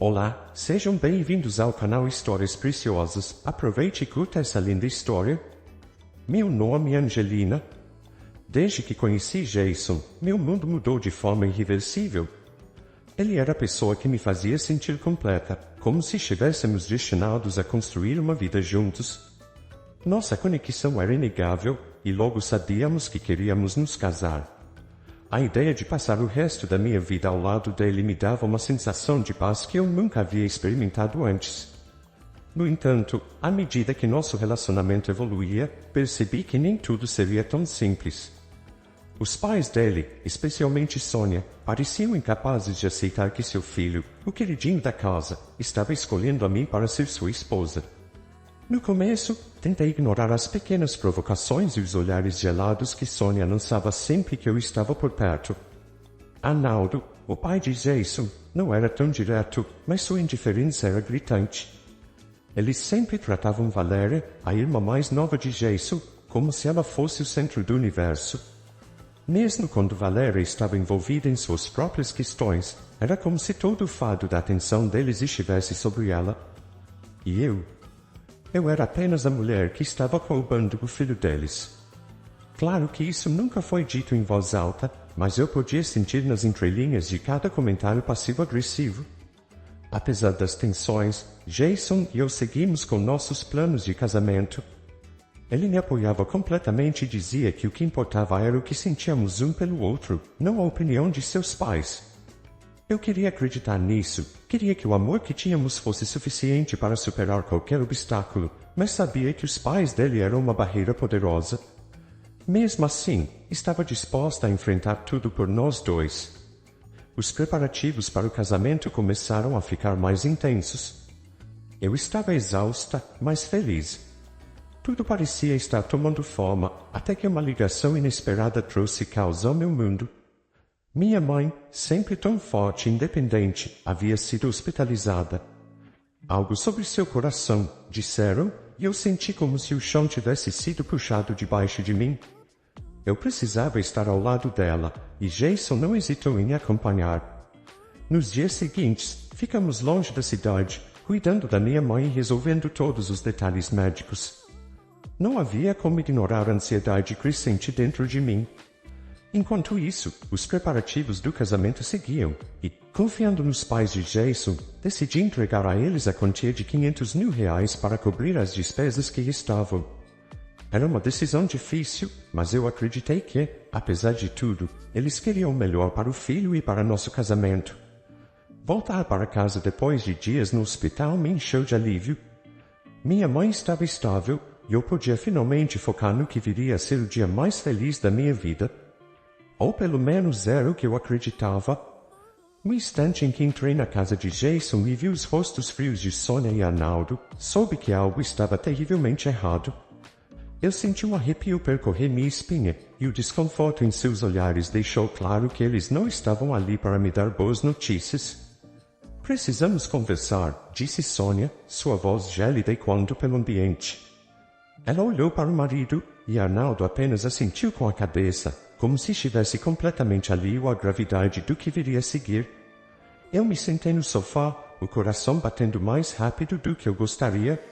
Olá, sejam bem-vindos ao canal Histórias Preciosas. Aproveite e curta essa linda história. Meu nome é Angelina. Desde que conheci Jason, meu mundo mudou de forma irreversível. Ele era a pessoa que me fazia sentir completa, como se estivéssemos destinados a construir uma vida juntos. Nossa conexão era inegável, e logo sabíamos que queríamos nos casar. A ideia de passar o resto da minha vida ao lado dele me dava uma sensação de paz que eu nunca havia experimentado antes. No entanto, à medida que nosso relacionamento evoluía, percebi que nem tudo seria tão simples. Os pais dele, especialmente Sônia, pareciam incapazes de aceitar que seu filho, o queridinho da casa, estava escolhendo a mim para ser sua esposa. No começo, tentei ignorar as pequenas provocações e os olhares gelados que Sônia lançava sempre que eu estava por perto. Arnaldo, o pai de Jason, não era tão direto, mas sua indiferença era gritante. Eles sempre tratavam Valéria, a irmã mais nova de Jason, como se ela fosse o centro do universo. Mesmo quando Valéria estava envolvida em suas próprias questões, era como se todo o fardo da atenção deles estivesse sobre ela. E eu era apenas a mulher que estava roubando o filho deles. Claro que isso nunca foi dito em voz alta, mas eu podia sentir nas entrelinhas de cada comentário passivo-agressivo. Apesar das tensões, Jason e eu seguimos com nossos planos de casamento. Ele me apoiava completamente e dizia que o que importava era o que sentíamos um pelo outro, não a opinião de seus pais. Eu queria acreditar nisso, queria que o amor que tínhamos fosse suficiente para superar qualquer obstáculo, mas sabia que os pais dele eram uma barreira poderosa. Mesmo assim, estava disposta a enfrentar tudo por nós dois. Os preparativos para o casamento começaram a ficar mais intensos. Eu estava exausta, mas feliz. Tudo parecia estar tomando forma, até que uma ligação inesperada trouxe caos ao meu mundo. Minha mãe, sempre tão forte e independente, havia sido hospitalizada. Algo sobre seu coração, disseram, e eu senti como se o chão tivesse sido puxado debaixo de mim. Eu precisava estar ao lado dela, e Jason não hesitou em me acompanhar. Nos dias seguintes, ficamos longe da cidade, cuidando da minha mãe e resolvendo todos os detalhes médicos. Não havia como ignorar a ansiedade crescente dentro de mim. Enquanto isso, os preparativos do casamento seguiam, e, confiando nos pais de Jason, decidi entregar a eles a quantia de R$500.000 para cobrir as despesas que estavam. Era uma decisão difícil, mas eu acreditei que, apesar de tudo, eles queriam o melhor para o filho e para nosso casamento. Voltar para casa depois de dias no hospital me encheu de alívio. Minha mãe estava estável, e eu podia finalmente focar no que viria a ser o dia mais feliz da minha vida. Ou pelo menos era o que eu acreditava. No instante em que entrei na casa de Jason e vi os rostos frios de Sônia e Arnaldo, soube que algo estava terrivelmente errado. Eu senti um arrepio percorrer minha espinha, e o desconforto em seus olhares deixou claro que eles não estavam ali para me dar boas notícias. Precisamos conversar, disse Sônia, sua voz gélida ecoando pelo ambiente. Ela olhou para o marido, e Arnaldo apenas assentiu com a cabeça, como se estivesse completamente alheio à gravidade do que viria a seguir. Eu me sentei no sofá, o coração batendo mais rápido do que eu gostaria.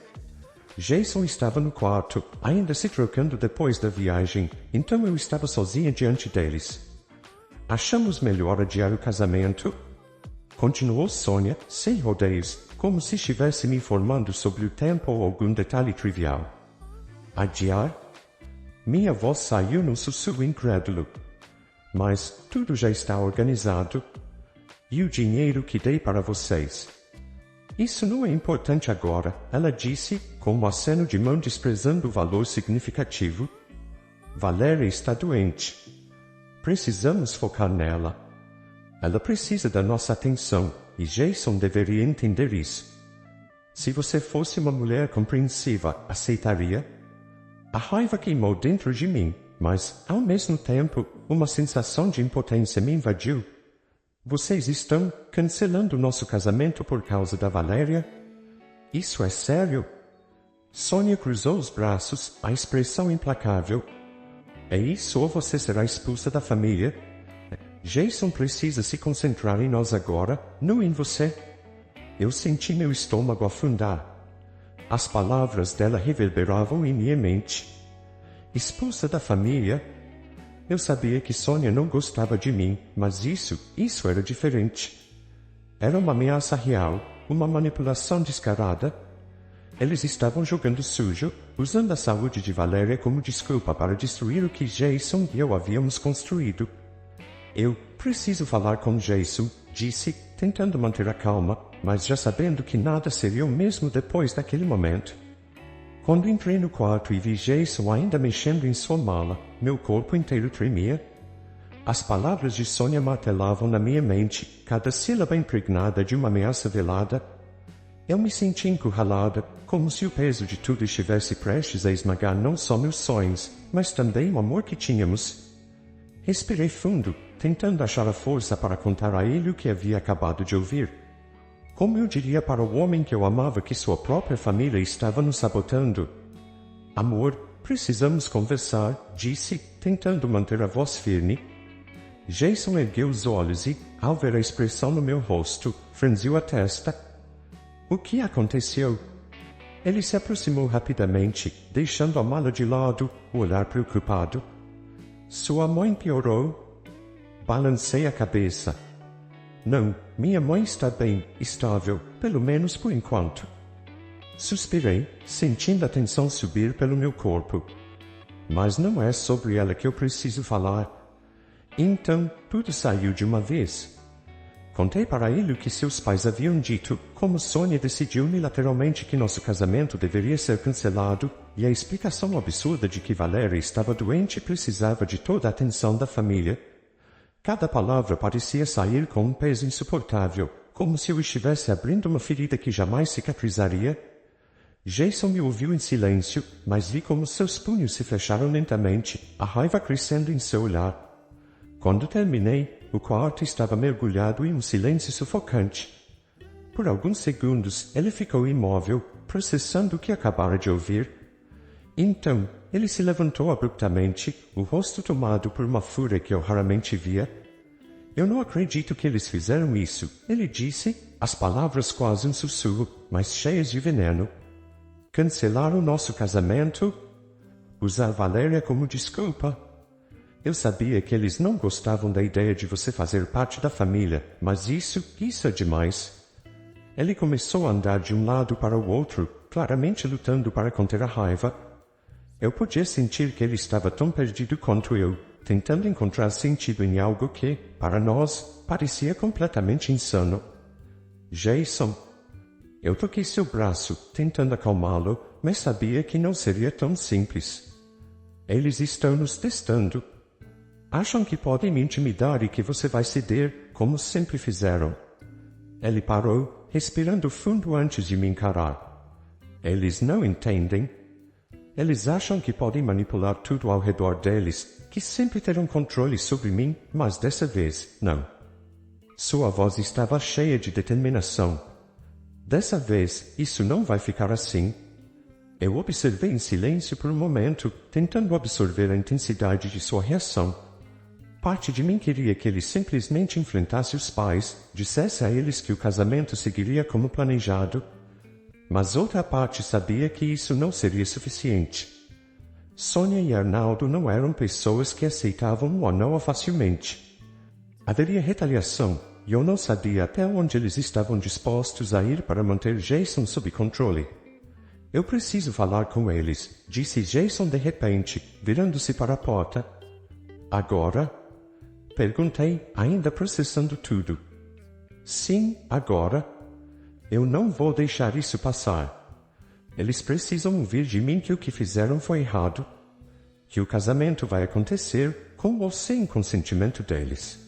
Jason estava no quarto, ainda se trocando depois da viagem, então eu estava sozinha diante deles. Achamos melhor adiar o casamento? Continuou Sônia, sem rodeios, como se estivesse me informando sobre o tempo ou algum detalhe trivial. Adiar? Minha voz saiu num sussurro incrédulo. Mas tudo já está organizado. E o dinheiro que dei para vocês? Isso não é importante agora, ela disse, com um aceno de mão desprezando o valor significativo. Valéria está doente. Precisamos focar nela. Ela precisa da nossa atenção, e Jason deveria entender isso. Se você fosse uma mulher compreensiva, aceitaria? A raiva queimou dentro de mim, mas, ao mesmo tempo, uma sensação de impotência me invadiu. Vocês estão cancelando nosso casamento por causa da Valéria? Isso é sério? Sônia cruzou os braços, a expressão implacável. É isso ou você será expulsa da família? Jason precisa se concentrar em nós agora, não em você. Eu senti meu estômago afundar. As palavras dela reverberavam em minha mente. Expulsa da família? Eu sabia que Sônia não gostava de mim, mas isso era diferente. Era uma ameaça real, uma manipulação descarada. Eles estavam jogando sujo, usando a saúde de Valéria como desculpa para destruir o que Jason e eu havíamos construído. Eu preciso falar com Jason, disse, tentando manter a calma, mas já sabendo que nada seria o mesmo depois daquele momento. Quando entrei no quarto e vi Jason ainda mexendo em sua mala, meu corpo inteiro tremia. As palavras de Sônia martelavam na minha mente, cada sílaba impregnada de uma ameaça velada. Eu me senti encurralada, como se o peso de tudo estivesse prestes a esmagar não só meus sonhos, mas também o amor que tínhamos. Respirei fundo, tentando achar a força para contar a ele o que havia acabado de ouvir. Como eu diria para o homem que eu amava que sua própria família estava nos sabotando? Amor, precisamos conversar, disse, tentando manter a voz firme. Jason ergueu os olhos e, ao ver a expressão no meu rosto, franziu a testa. O que aconteceu? Ele se aproximou rapidamente, deixando a mala de lado, o olhar preocupado. Sua mãe piorou? Balancei a cabeça. Não, minha mãe está bem, estável, pelo menos por enquanto. Suspirei, sentindo a tensão subir pelo meu corpo. Mas não é sobre ela que eu preciso falar. Então, tudo saiu de uma vez. Contei para ele o que seus pais haviam dito, como Sônia decidiu unilateralmente que nosso casamento deveria ser cancelado, e a explicação absurda de que Valéria estava doente e precisava de toda a atenção da família. Cada palavra parecia sair com um peso insuportável, como se eu estivesse abrindo uma ferida que jamais cicatrizaria. Jason me ouviu em silêncio, mas vi como seus punhos se fecharam lentamente, a raiva crescendo em seu olhar. Quando terminei, o quarto estava mergulhado em um silêncio sufocante. Por alguns segundos, ele ficou imóvel, processando o que acabara de ouvir. Então, ele se levantou abruptamente, o rosto tomado por uma fúria que eu raramente via. Eu não acredito que eles fizeram isso, ele disse, as palavras quase um sussurro, mas cheias de veneno. Cancelar o nosso casamento? Usar Valéria como desculpa? Eu sabia que eles não gostavam da ideia de você fazer parte da família, mas isso é demais. Ele começou a andar de um lado para o outro, claramente lutando para conter a raiva. Eu podia sentir que ele estava tão perdido quanto eu, tentando encontrar sentido em algo que, para nós, parecia completamente insano. Jason. Eu toquei seu braço, tentando acalmá-lo, mas sabia que não seria tão simples. Eles estão nos testando. Acham que podem me intimidar e que você vai ceder, como sempre fizeram. Ele parou, respirando fundo antes de me encarar. Eles não entendem. Eles acham que podem manipular tudo ao redor deles, que sempre terão controle sobre mim, mas dessa vez, não. Sua voz estava cheia de determinação. Dessa vez, isso não vai ficar assim. Eu observei em silêncio por um momento, tentando absorver a intensidade de sua reação. Parte de mim queria que ele simplesmente enfrentasse os pais, dissesse a eles que o casamento seguiria como planejado. Mas outra parte sabia que isso não seria suficiente. Sônia e Arnaldo não eram pessoas que aceitavam o anel facilmente. Haveria retaliação, e eu não sabia até onde eles estavam dispostos a ir para manter Jason sob controle. Eu preciso falar com eles, disse Jason de repente, virando-se para a porta. Agora? Perguntei, ainda processando tudo. Sim, agora. Eu não vou deixar isso passar. Eles precisam ouvir de mim que o que fizeram foi errado. Que o casamento vai acontecer, com ou sem consentimento deles.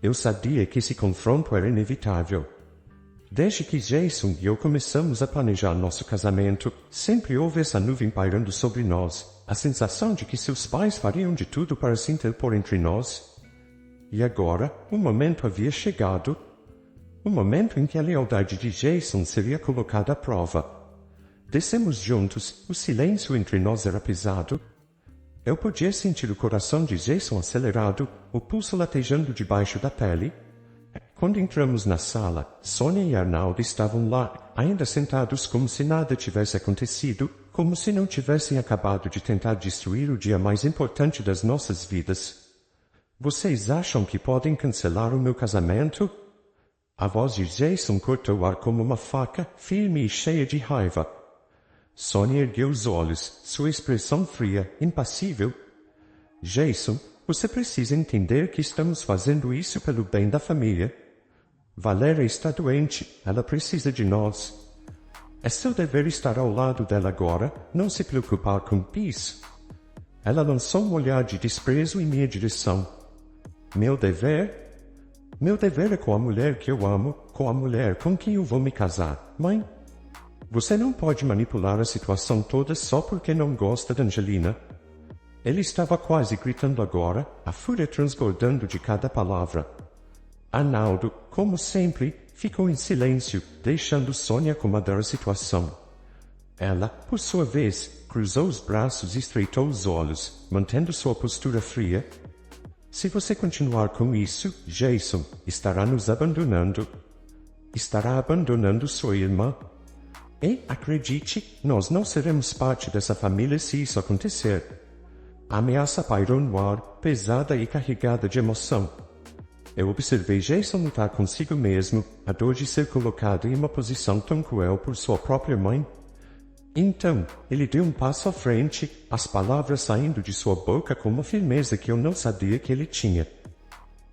Eu sabia que esse confronto era inevitável. Desde que Jason e eu começamos a planejar nosso casamento, sempre houve essa nuvem pairando sobre nós, a sensação de que seus pais fariam de tudo para se interpor entre nós. E agora, o momento havia chegado. O momento em que a lealdade de Jason seria colocada à prova. Descemos juntos, o silêncio entre nós era pesado. Eu podia sentir o coração de Jason acelerado, o pulso latejando debaixo da pele. Quando entramos na sala, Sônia e Arnaldo estavam lá, ainda sentados como se nada tivesse acontecido, como se não tivessem acabado de tentar destruir o dia mais importante das nossas vidas. Vocês acham que podem cancelar o meu casamento? A voz de Jason cortou o ar como uma faca, firme e cheia de raiva. Sônia ergueu os olhos, sua expressão fria, impassível. Jason, você precisa entender que estamos fazendo isso pelo bem da família. Valéria está doente, ela precisa de nós. É seu dever estar ao lado dela agora, não se preocupar com isso. Ela lançou um olhar de desprezo em minha direção. Meu dever? Meu dever é com a mulher que eu amo, com a mulher com quem eu vou me casar, mãe. Você não pode manipular a situação toda só porque não gosta de Angelina. Ele estava quase gritando agora, a fúria transbordando de cada palavra. Arnaldo, como sempre, ficou em silêncio, deixando Sônia comandar a situação. Ela, por sua vez, cruzou os braços e estreitou os olhos, mantendo sua postura fria. Se você continuar com isso, Jason estará nos abandonando. Estará abandonando sua irmã. E, acredite, nós não seremos parte dessa família se isso acontecer. A ameaça pairou no ar, pesada e carregada de emoção. Eu observei Jason lutar consigo mesmo, a dor de ser colocado em uma posição tão cruel por sua própria mãe. Então, ele deu um passo à frente, as palavras saindo de sua boca com uma firmeza que eu não sabia que ele tinha.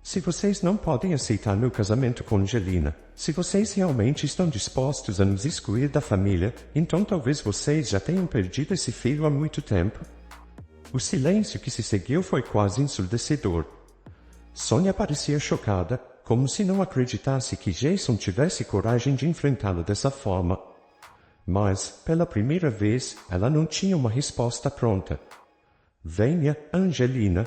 Se vocês não podem aceitar meu casamento com Angelina, se vocês realmente estão dispostos a nos excluir da família, então talvez vocês já tenham perdido esse filho há muito tempo. O silêncio que se seguiu foi quase ensurdecedor. Sônia parecia chocada, como se não acreditasse que Jason tivesse coragem de enfrentá-la dessa forma. Mas, pela primeira vez, ela não tinha uma resposta pronta. Venha, Angelina.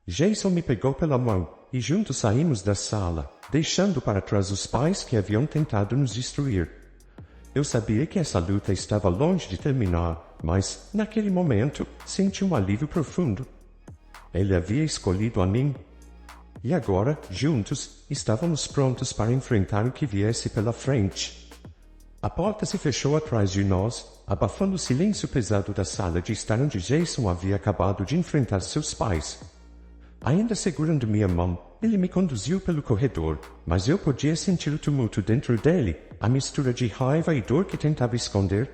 Jason me pegou pela mão, e juntos saímos da sala, deixando para trás os pais que haviam tentado nos destruir. Eu sabia que essa luta estava longe de terminar, mas, naquele momento, senti um alívio profundo. Ele havia escolhido a mim. E agora, juntos, estávamos prontos para enfrentar o que viesse pela frente. A porta se fechou atrás de nós, abafando o silêncio pesado da sala de estar onde Jason havia acabado de enfrentar seus pais. Ainda segurando minha mão, ele me conduziu pelo corredor, mas eu podia sentir o tumulto dentro dele, a mistura de raiva e dor que tentava esconder.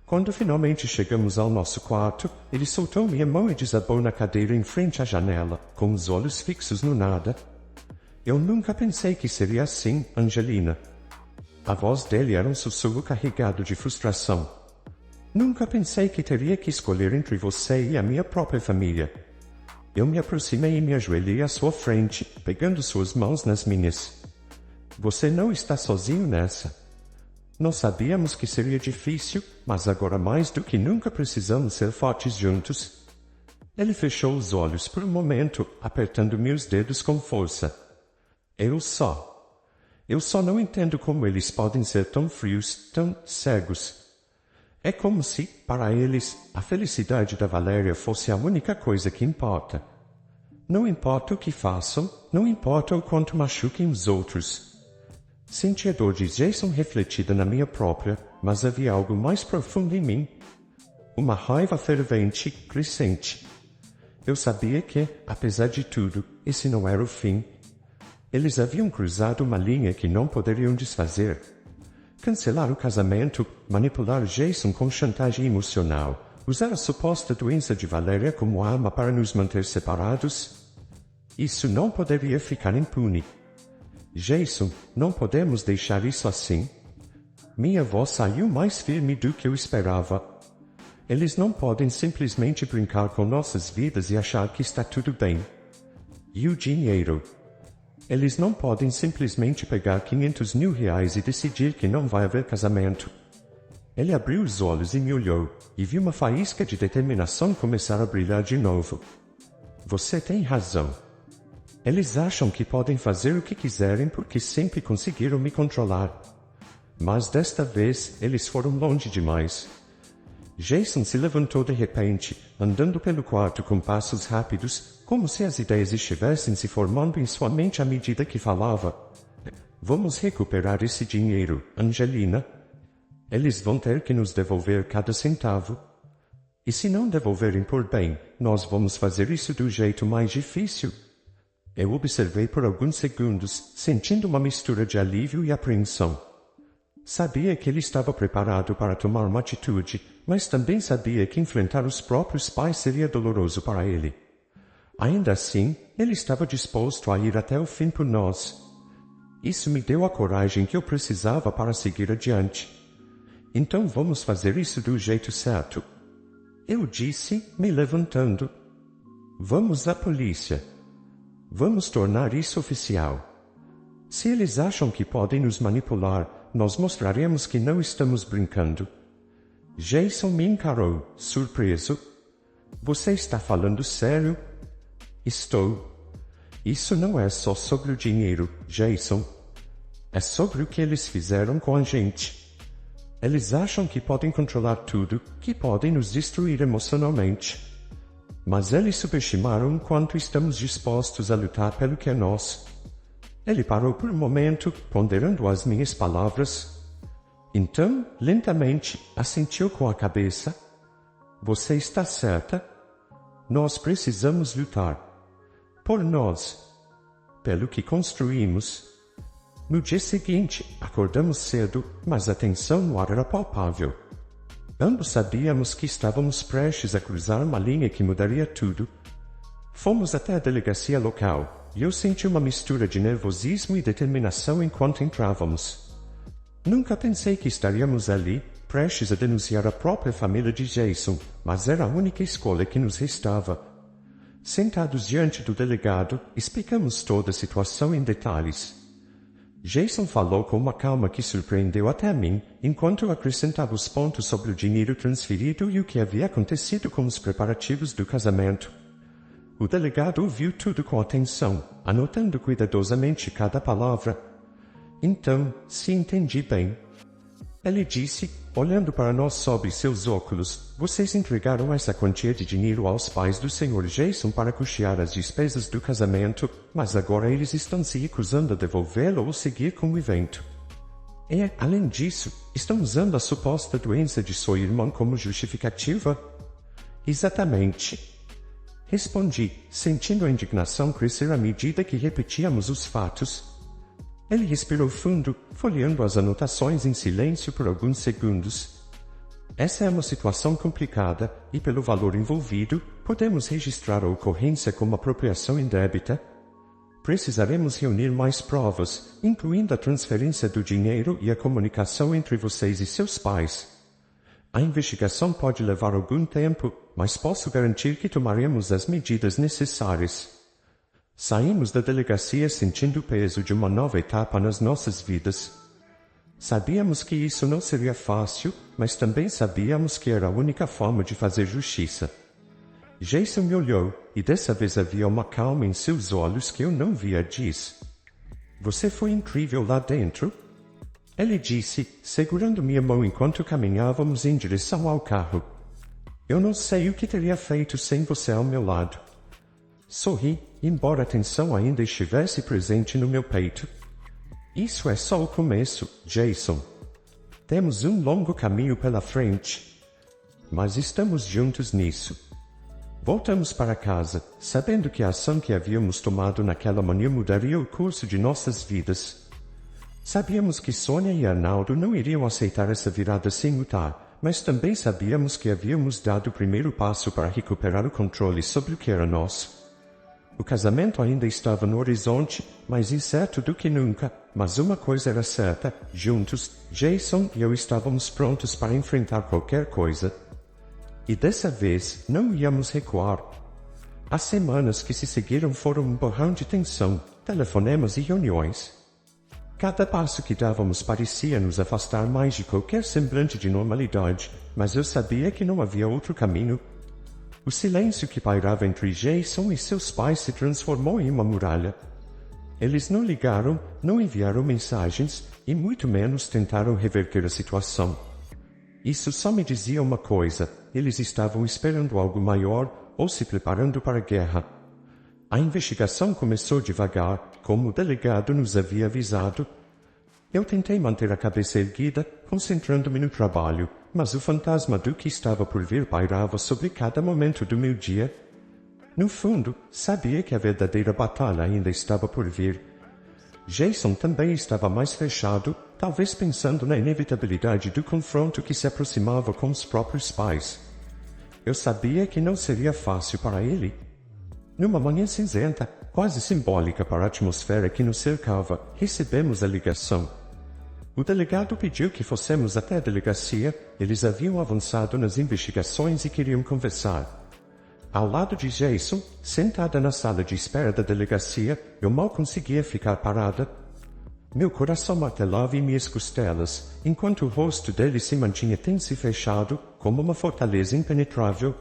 Quando finalmente chegamos ao nosso quarto, ele soltou minha mão e desabou na cadeira em frente à janela, com os olhos fixos no nada. Eu nunca pensei que seria assim, Angelina. A voz dele era um sussurro carregado de frustração. Nunca pensei que teria que escolher entre você e a minha própria família. Eu me aproximei e me ajoelhei à sua frente, pegando suas mãos nas minhas. Você não está sozinho nessa. Nós sabíamos que seria difícil, mas agora mais do que nunca precisamos ser fortes juntos. Ele fechou os olhos por um momento, apertando-me os dedos com força. Eu só não entendo como eles podem ser tão frios, tão cegos. É como se, para eles, a felicidade da Valéria fosse a única coisa que importa. Não importa o que façam, não importa o quanto machuquem os outros. Senti a dor de Jason refletida na minha própria, mas havia algo mais profundo em mim. Uma raiva fervente, crescente. Eu sabia que, apesar de tudo, esse não era o fim. Eles haviam cruzado uma linha que não poderiam desfazer. Cancelar o casamento, manipular Jason com chantagem emocional, usar a suposta doença de Valéria como arma para nos manter separados. Isso não poderia ficar impune. Jason, não podemos deixar isso assim. Minha voz saiu mais firme do que eu esperava. Eles não podem simplesmente brincar com nossas vidas e achar que está tudo bem. E o dinheiro? Eles não podem simplesmente pegar R$500.000 e decidir que não vai haver casamento. Ele abriu os olhos e me olhou, e vi uma faísca de determinação começar a brilhar de novo. Você tem razão. Eles acham que podem fazer o que quiserem porque sempre conseguiram me controlar. Mas desta vez, eles foram longe demais. Jason se levantou de repente, andando pelo quarto com passos rápidos, como se as ideias estivessem se formando em sua mente à medida que falava. Vamos recuperar esse dinheiro, Angelina. Eles vão ter que nos devolver cada centavo. E se não devolverem por bem, nós vamos fazer isso do jeito mais difícil. Eu observei por alguns segundos, sentindo uma mistura de alívio e apreensão. Sabia que ele estava preparado para tomar uma atitude, mas também sabia que enfrentar os próprios pais seria doloroso para ele. Ainda assim, ele estava disposto a ir até o fim por nós. Isso me deu a coragem que eu precisava para seguir adiante. Então vamos fazer isso do jeito certo. Eu disse, me levantando. Vamos à polícia. Vamos tornar isso oficial. Se eles acham que podem nos manipular, nós mostraremos que não estamos brincando. Jason me encarou, surpreso. Você está falando sério? Estou. Isso não é só sobre o dinheiro, Jason. É sobre o que eles fizeram com a gente. Eles acham que podem controlar tudo, que podem nos destruir emocionalmente. Mas eles subestimaram o quanto estamos dispostos a lutar pelo que é nosso. Ele parou por um momento, ponderando as minhas palavras. Então, lentamente, assentiu com a cabeça. Você está certa? Nós precisamos lutar. Por nós. Pelo que construímos. No dia seguinte, acordamos cedo, mas a tensão no ar era palpável. Ambos sabíamos que estávamos prestes a cruzar uma linha que mudaria tudo. Fomos até a delegacia local, e eu senti uma mistura de nervosismo e determinação enquanto entrávamos. Nunca pensei que estaríamos ali, prestes a denunciar a própria família de Jason, mas era a única escolha que nos restava. Sentados diante do delegado, explicamos toda a situação em detalhes. Jason falou com uma calma que surpreendeu até a mim, enquanto acrescentava os pontos sobre o dinheiro transferido e o que havia acontecido com os preparativos do casamento. O delegado ouviu tudo com atenção, anotando cuidadosamente cada palavra. Então, se entendi bem. Ele disse, olhando para nós sob seus óculos, vocês entregaram essa quantia de dinheiro aos pais do Sr. Jason para custear as despesas do casamento, mas agora eles estão se recusando a devolvê-lo ou seguir com o evento. E, além disso, estão usando a suposta doença de sua irmã como justificativa? Exatamente. Respondi, sentindo a indignação crescer à medida que repetíamos os fatos. Ele respirou fundo, folheando as anotações em silêncio por alguns segundos. Essa é uma situação complicada, e pelo valor envolvido, podemos registrar a ocorrência como apropriação indébita. Precisaremos reunir mais provas, incluindo a transferência do dinheiro e a comunicação entre vocês e seus pais. A investigação pode levar algum tempo, mas posso garantir que tomaremos as medidas necessárias. Saímos da delegacia sentindo o peso de uma nova etapa nas nossas vidas. Sabíamos que isso não seria fácil, mas também sabíamos que era a única forma de fazer justiça. Jason me olhou, e dessa vez havia uma calma em seus olhos que eu não via diz. Você foi incrível lá dentro? Ele disse, segurando minha mão enquanto caminhávamos em direção ao carro. Eu não sei o que teria feito sem você ao meu lado. Sorri, embora a tensão ainda estivesse presente no meu peito. Isso é só o começo, Jason. Temos um longo caminho pela frente. Mas estamos juntos nisso. Voltamos para casa, sabendo que a ação que havíamos tomado naquela manhã mudaria o curso de nossas vidas. Sabíamos que Sônia e Arnaldo não iriam aceitar essa virada sem lutar, mas também sabíamos que havíamos dado o primeiro passo para recuperar o controle sobre o que era nosso. O casamento ainda estava no horizonte, mais incerto do que nunca, mas uma coisa era certa, juntos, Jason e eu estávamos prontos para enfrentar qualquer coisa. E dessa vez, não íamos recuar. As semanas que se seguiram foram um borrão de tensão, telefonemas e reuniões. Cada passo que dávamos parecia nos afastar mais de qualquer semblante de normalidade, mas eu sabia que não havia outro caminho. O silêncio que pairava entre Jason e seus pais se transformou em uma muralha. Eles não ligaram, não enviaram mensagens, e muito menos tentaram reverter a situação. Isso só me dizia uma coisa: eles estavam esperando algo maior ou se preparando para a guerra. A investigação começou devagar, como o delegado nos havia avisado. Eu tentei manter a cabeça erguida, concentrando-me no trabalho, mas o fantasma do que estava por vir pairava sobre cada momento do meu dia. No fundo, sabia que a verdadeira batalha ainda estava por vir. Jason também estava mais fechado, talvez pensando na inevitabilidade do confronto que se aproximava com os próprios pais. Eu sabia que não seria fácil para ele. Numa manhã cinzenta, quase simbólica para a atmosfera que nos cercava, recebemos a ligação. O delegado pediu que fôssemos até a delegacia. Eles haviam avançado nas investigações e queriam conversar. Ao lado de Jason, sentada na sala de espera da delegacia, eu mal conseguia ficar parada. Meu coração martelava em minhas costelas, enquanto o rosto dele se mantinha tenso e fechado, como uma fortaleza impenetrável.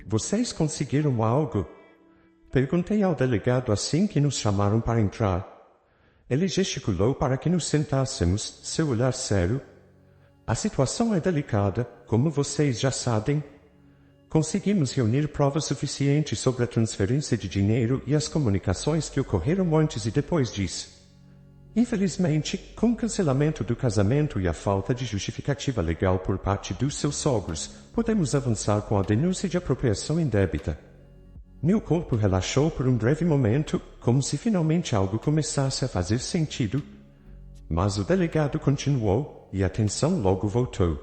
Vocês conseguiram algo? Perguntei ao delegado assim que nos chamaram para entrar. Ele gesticulou para que nos sentássemos, seu olhar sério. A situação é delicada, como vocês já sabem. Conseguimos reunir provas suficientes sobre a transferência de dinheiro e as comunicações que ocorreram antes e depois disso. Infelizmente, com o cancelamento do casamento e a falta de justificativa legal por parte dos seus sogros, podemos avançar com a denúncia de apropriação indébita. Meu corpo relaxou por um breve momento, como se finalmente algo começasse a fazer sentido. Mas o delegado continuou, e a tensão logo voltou.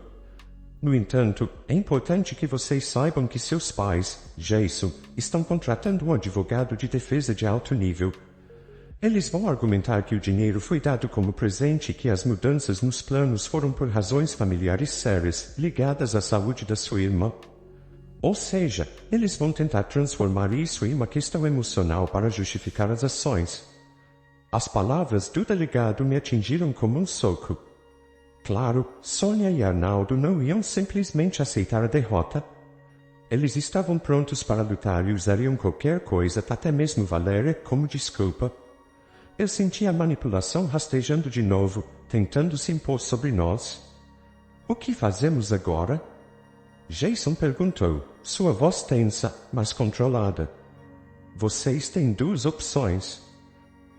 No entanto, é importante que vocês saibam que seus pais, Jason, estão contratando um advogado de defesa de alto nível. Eles vão argumentar que o dinheiro foi dado como presente e que as mudanças nos planos foram por razões familiares sérias, ligadas à saúde da sua irmã. Ou seja, eles vão tentar transformar isso em uma questão emocional para justificar as ações. As palavras do delegado me atingiram como um soco. Claro, Sônia e Arnaldo não iam simplesmente aceitar a derrota. Eles estavam prontos para lutar e usariam qualquer coisa, até mesmo Valéria, como desculpa. Eu senti a manipulação rastejando de novo, tentando se impor sobre nós. O que fazemos agora? Jason perguntou, sua voz tensa, mas controlada. Vocês têm duas opções.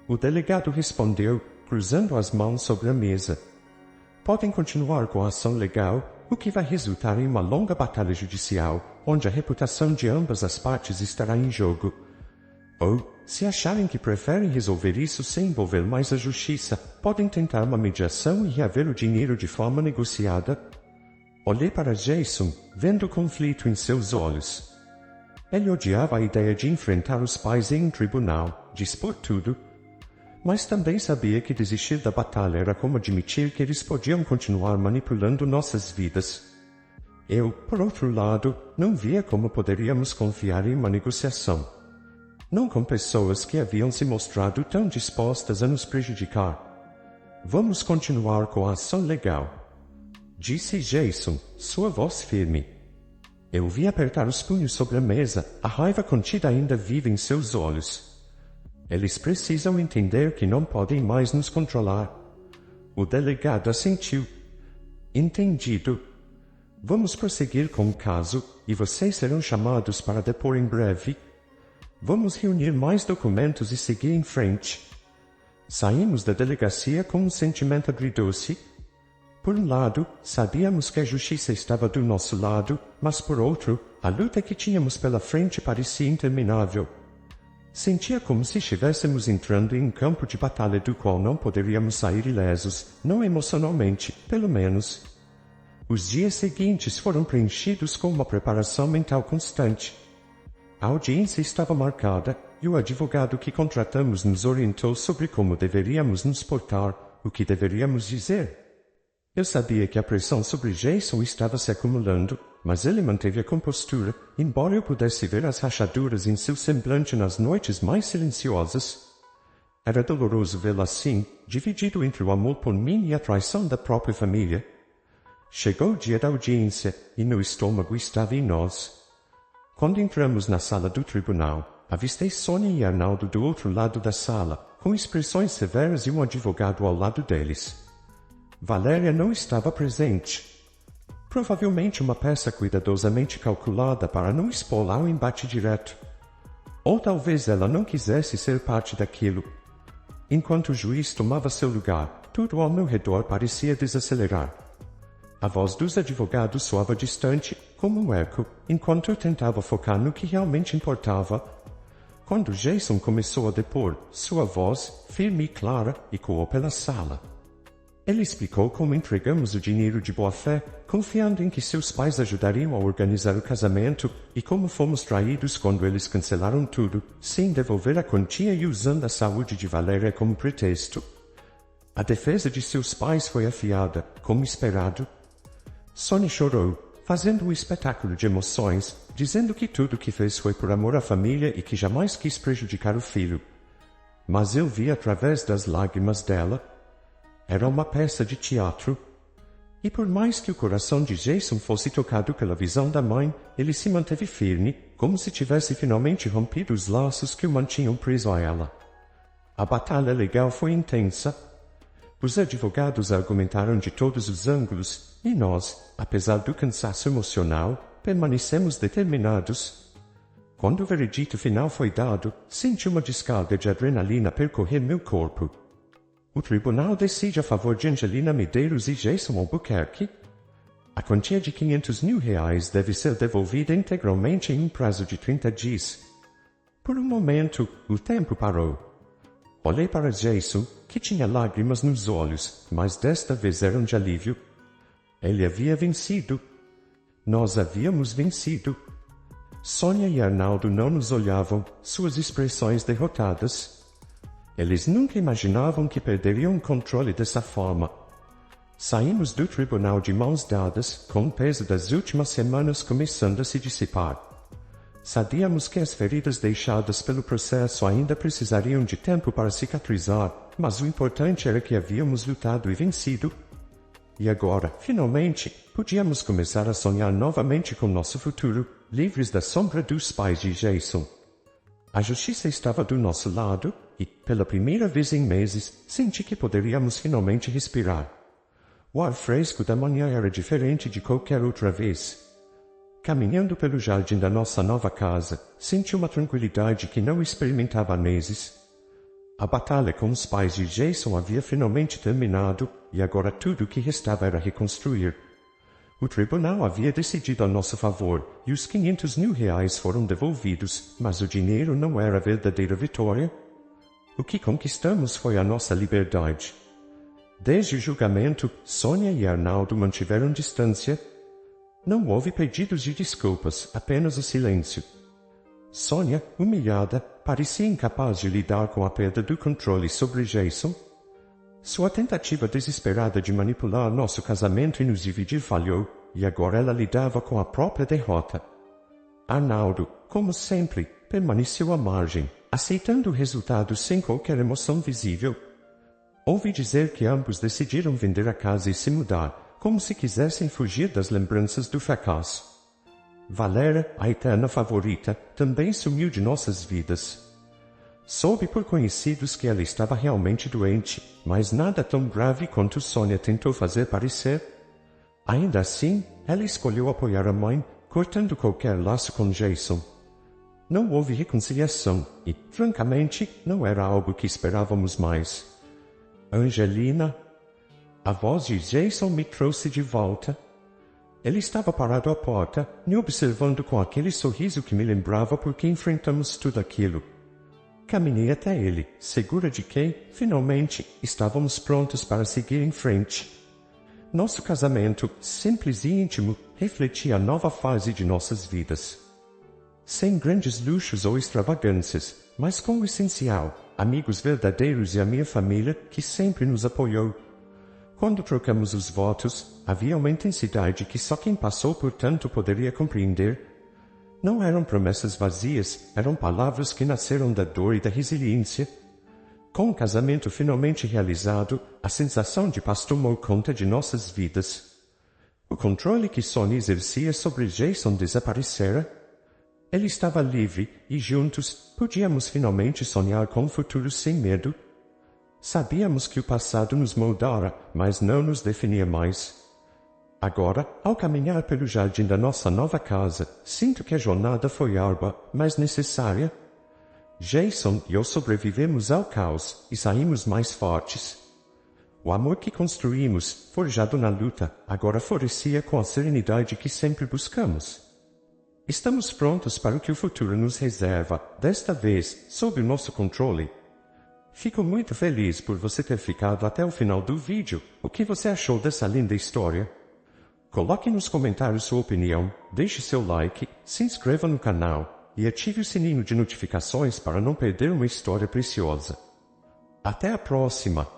O delegado respondeu, cruzando as mãos sobre a mesa. Podem continuar com a ação legal, o que vai resultar em uma longa batalha judicial, onde a reputação de ambas as partes estará em jogo. Ou, se acharem que preferem resolver isso sem envolver mais a justiça, podem tentar uma mediação e reaver o dinheiro de forma negociada. Olhei para Jason, vendo o conflito em seus olhos. Ele odiava a ideia de enfrentar os pais em um tribunal, de expor tudo. Mas também sabia que desistir da batalha era como admitir que eles podiam continuar manipulando nossas vidas. Eu, por outro lado, não via como poderíamos confiar em uma negociação. Não com pessoas que haviam se mostrado tão dispostas a nos prejudicar. Vamos continuar com a ação legal, disse Jason, sua voz firme. Eu vi apertar os punhos sobre a mesa, a raiva contida ainda viva em seus olhos. Eles precisam entender que não podem mais nos controlar. O delegado assentiu. Entendido. Vamos prosseguir com o caso, e vocês serão chamados para depor em breve. Vamos reunir mais documentos e seguir em frente. Saímos da delegacia com um sentimento agridoce. Por um lado, sabíamos que a justiça estava do nosso lado, mas por outro, a luta que tínhamos pela frente parecia interminável. Sentia como se estivéssemos entrando em um campo de batalha do qual não poderíamos sair ilesos, não emocionalmente, pelo menos. Os dias seguintes foram preenchidos com uma preparação mental constante. A audiência estava marcada, e o advogado que contratamos nos orientou sobre como deveríamos nos portar, o que deveríamos dizer. Eu sabia que a pressão sobre Jason estava se acumulando, mas ele manteve a compostura, embora eu pudesse ver as rachaduras em seu semblante nas noites mais silenciosas. Era doloroso vê-lo assim, dividido entre o amor por mim e a traição da própria família. Chegou o dia da audiência, e meu estômago estava em nós. Quando entramos na sala do tribunal, avistei Sônia e Arnaldo do outro lado da sala, com expressões severas e um advogado ao lado deles. Valéria não estava presente. Provavelmente uma peça cuidadosamente calculada para não expô-la ao embate direto. Ou talvez ela não quisesse ser parte daquilo. Enquanto o juiz tomava seu lugar, tudo ao meu redor parecia desacelerar. A voz dos advogados soava distante, como um eco, enquanto eu tentava focar no que realmente importava. Quando Jason começou a depor, sua voz, firme e clara, ecoou pela sala. Ele explicou como entregamos o dinheiro de boa-fé, confiando em que seus pais ajudariam a organizar o casamento, e como fomos traídos quando eles cancelaram tudo, sem devolver a quantia e usando a saúde de Valéria como pretexto. A defesa de seus pais foi afiada, como esperado. Sonny chorou, fazendo um espetáculo de emoções, dizendo que tudo o que fez foi por amor à família e que jamais quis prejudicar o filho. Mas eu vi através das lágrimas dela. Era uma peça de teatro. E por mais que o coração de Jason fosse tocado pela visão da mãe, ele se manteve firme, como se tivesse finalmente rompido os laços que o mantinham preso a ela. A batalha legal foi intensa. Os advogados argumentaram de todos os ângulos, e nós, apesar do cansaço emocional, permanecemos determinados. Quando o veredito final foi dado, senti uma descarga de adrenalina percorrer meu corpo. O tribunal decide a favor de Angelina Medeiros e Jason Albuquerque. A quantia de R$500.000 deve ser devolvida integralmente em um prazo de 30 dias. Por um momento, o tempo parou. Olhei para Jason, que tinha lágrimas nos olhos, mas desta vez eram de alívio. Ele havia vencido. Nós havíamos vencido. Sônia e Arnaldo não nos olhavam, suas expressões derrotadas. Eles nunca imaginavam que perderiam o controle dessa forma. Saímos do tribunal de mãos dadas, com o peso das últimas semanas começando a se dissipar. Sabíamos que as feridas deixadas pelo processo ainda precisariam de tempo para cicatrizar, mas o importante era que havíamos lutado e vencido. E agora, finalmente, podíamos começar a sonhar novamente com nosso futuro, livres da sombra dos pais de Jason. A justiça estava do nosso lado, e, pela primeira vez em meses, senti que poderíamos finalmente respirar. O ar fresco da manhã era diferente de qualquer outra vez. Caminhando pelo jardim da nossa nova casa, senti uma tranquilidade que não experimentava há meses. A batalha com os pais de Jason havia finalmente terminado, e agora tudo o que restava era reconstruir. O tribunal havia decidido a nosso favor, e os R$500.000 foram devolvidos, mas o dinheiro não era a verdadeira vitória. O que conquistamos foi a nossa liberdade. Desde o julgamento, Sônia e Arnaldo mantiveram distância. Não houve pedidos de desculpas, apenas o silêncio. Sônia, humilhada, parecia incapaz de lidar com a perda do controle sobre Jason. Sua tentativa desesperada de manipular nosso casamento e nos dividir falhou, e agora ela lidava com a própria derrota. Arnaldo, como sempre, permaneceu à margem, aceitando o resultado sem qualquer emoção visível. Ouvi dizer que ambos decidiram vender a casa e se mudar, como se quisessem fugir das lembranças do fracasso. Valéria, a eterna favorita, também sumiu de nossas vidas. Soube por conhecidos que ela estava realmente doente, mas nada tão grave quanto Sônia tentou fazer parecer. Ainda assim, ela escolheu apoiar a mãe, cortando qualquer laço com Jason. Não houve reconciliação e, francamente, não era algo que esperávamos mais. Angelina. A voz de Jason me trouxe de volta. Ele estava parado à porta, me observando com aquele sorriso que me lembrava por que enfrentamos tudo aquilo. Caminhei até ele, segura de que, finalmente, estávamos prontos para seguir em frente. Nosso casamento, simples e íntimo, refletia a nova fase de nossas vidas. Sem grandes luxos ou extravagâncias, mas com o essencial, amigos verdadeiros e a minha família, que sempre nos apoiou. Quando trocamos os votos, havia uma intensidade que só quem passou por tanto poderia compreender. Não eram promessas vazias, eram palavras que nasceram da dor e da resiliência. Com o casamento finalmente realizado, a sensação de paz tomou conta de nossas vidas. O controle que Sônia exercia sobre Jason desaparecera. Ele estava livre, e juntos, podíamos finalmente sonhar com um futuro sem medo. Sabíamos que o passado nos moldara, mas não nos definia mais. Agora, ao caminhar pelo jardim da nossa nova casa, sinto que a jornada foi árdua, mas necessária. Jason e eu sobrevivemos ao caos e saímos mais fortes. O amor que construímos, forjado na luta, agora florescia com a serenidade que sempre buscamos. Estamos prontos para o que o futuro nos reserva, desta vez, sob o nosso controle. Fico muito feliz por você ter ficado até o final do vídeo. O que você achou dessa linda história? Coloque nos comentários sua opinião, deixe seu like, se inscreva no canal e ative o sininho de notificações para não perder uma história preciosa. Até a próxima!